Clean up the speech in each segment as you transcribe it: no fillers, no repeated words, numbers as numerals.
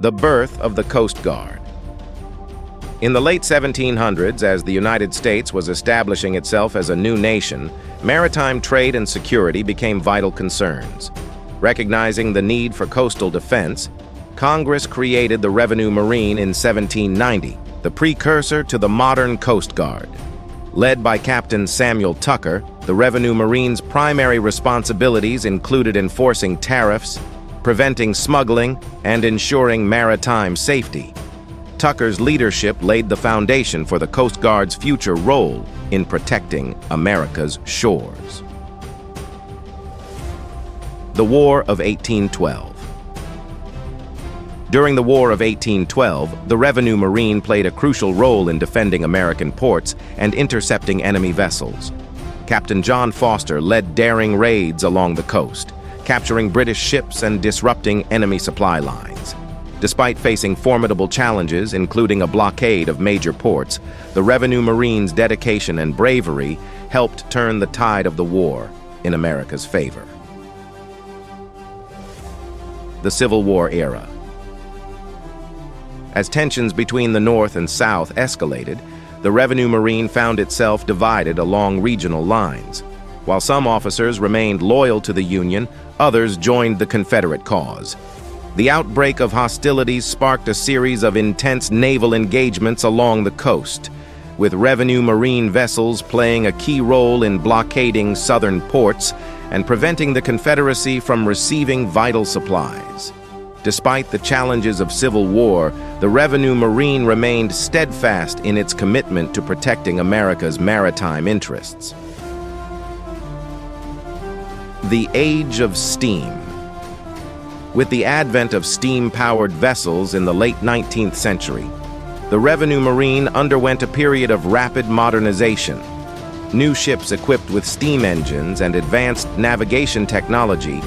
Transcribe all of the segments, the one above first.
The birth of the Coast Guard. In the late 1700s, as the United States was establishing itself as a new nation, maritime trade and security became vital concerns. Recognizing the need for coastal defense, Congress created the Revenue Marine in 1790, the precursor to the modern Coast Guard. Led by Captain Samuel Tucker, the Revenue Marine's primary responsibilities included enforcing tariffs, preventing smuggling, and ensuring maritime safety. Tucker's leadership laid the foundation for the Coast Guard's future role in protecting America's shores. The War of 1812. During the War of 1812, the Revenue Marine played a crucial role in defending American ports and intercepting enemy vessels. Captain John Foster led daring raids along the coast, capturing British ships and disrupting enemy supply lines. Despite facing formidable challenges, including a blockade of major ports, the Revenue Marine's dedication and bravery helped turn the tide of the war in America's favor. The Civil War era. As tensions between the North and South escalated, the Revenue Marine found itself divided along regional lines. While some officers remained loyal to the Union, others joined the Confederate cause. The outbreak of hostilities sparked a series of intense naval engagements along the coast, with Revenue Marine vessels playing a key role in blockading southern ports and preventing the Confederacy from receiving vital supplies. Despite the challenges of civil war, the Revenue Marine remained steadfast in its commitment to protecting America's maritime interests. The Age of Steam. With the advent of steam-powered vessels in the late 19th century, the Revenue Marine underwent a period of rapid modernization. New ships equipped with steam engines and advanced navigation technology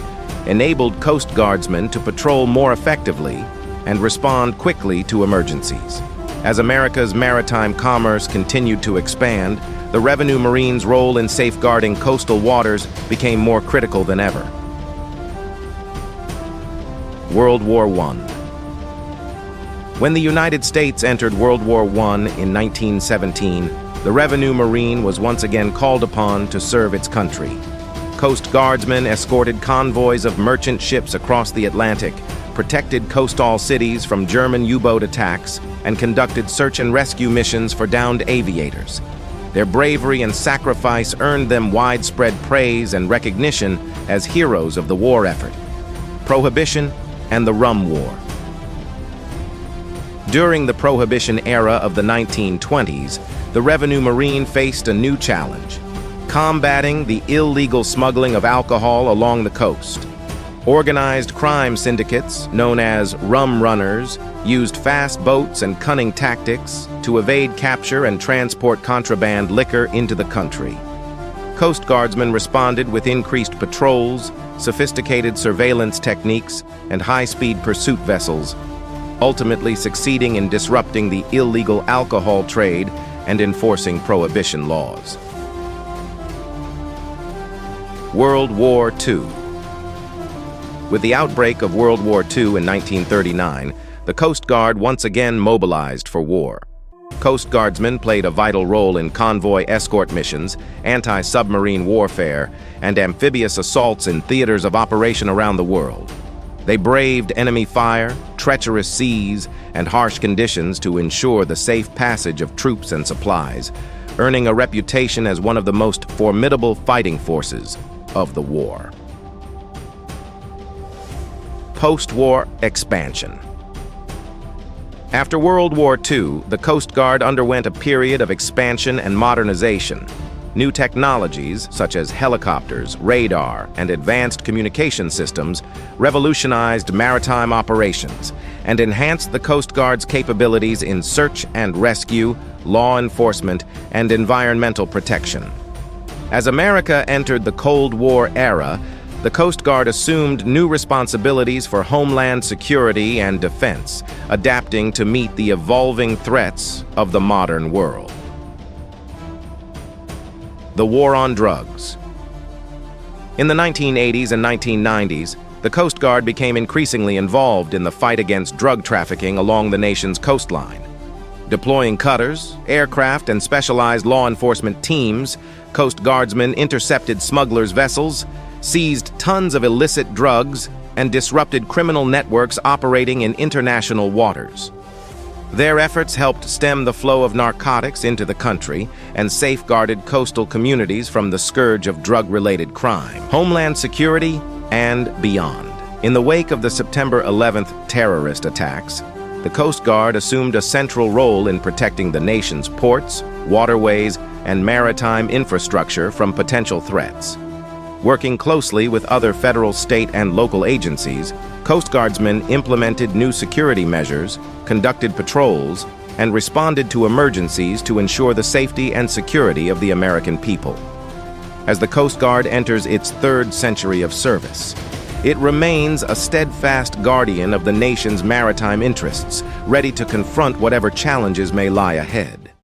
enabled Coast Guardsmen to patrol more effectively and respond quickly to emergencies. As America's maritime commerce continued to expand, the Revenue Marine's role in safeguarding coastal waters became more critical than ever. World War I. When the United States entered World War I in 1917, the Revenue Marine was once again called upon to serve its country. Coast Guardsmen escorted convoys of merchant ships across the Atlantic, protected coastal cities from German U-boat attacks, and conducted search and rescue missions for downed aviators. Their bravery and sacrifice earned them widespread praise and recognition as heroes of the war effort. Prohibition and the Rum War. During the Prohibition era of the 1920s, the Revenue Marine faced a new challenge: combating the illegal smuggling of alcohol along the coast. Organized crime syndicates, known as rum runners, used fast boats and cunning tactics to evade capture and transport contraband liquor into the country. Coast Guardsmen responded with increased patrols, sophisticated surveillance techniques, and high-speed pursuit vessels, ultimately succeeding in disrupting the illegal alcohol trade and enforcing prohibition laws. World War II. With the outbreak of World War II in 1939, the Coast Guard once again mobilized for war. Coast Guardsmen played a vital role in convoy escort missions, anti-submarine warfare, and amphibious assaults in theaters of operation around the world. They braved enemy fire, treacherous seas, and harsh conditions to ensure the safe passage of troops and supplies, earning a reputation as one of the most formidable fighting forces of the war. Post-war expansion. After World War II, the Coast Guard underwent a period of expansion and modernization. New technologies, such as helicopters, radar, and advanced communication systems, revolutionized maritime operations and enhanced the Coast Guard's capabilities in search and rescue, law enforcement, and environmental protection. As America entered the Cold War era, the Coast Guard assumed new responsibilities for homeland security and defense, adapting to meet the evolving threats of the modern world. The War on Drugs. In the 1980s and 1990s, the Coast Guard became increasingly involved in the fight against drug trafficking along the nation's coastline. Deploying cutters, aircraft, and specialized law enforcement teams, Coast Guardsmen intercepted smugglers' vessels, seized tons of illicit drugs, and disrupted criminal networks operating in international waters. Their efforts helped stem the flow of narcotics into the country and safeguarded coastal communities from the scourge of drug-related crime, homeland security, and beyond. In the wake of the September 11th terrorist attacks, the Coast Guard assumed a central role in protecting the nation's ports, waterways, and maritime infrastructure from potential threats. Working closely with other federal, state, and local agencies, Coast Guardsmen implemented new security measures, conducted patrols, and responded to emergencies to ensure the safety and security of the American people. As the Coast Guard enters its third century of service, it remains a steadfast guardian of the nation's maritime interests, ready to confront whatever challenges may lie ahead.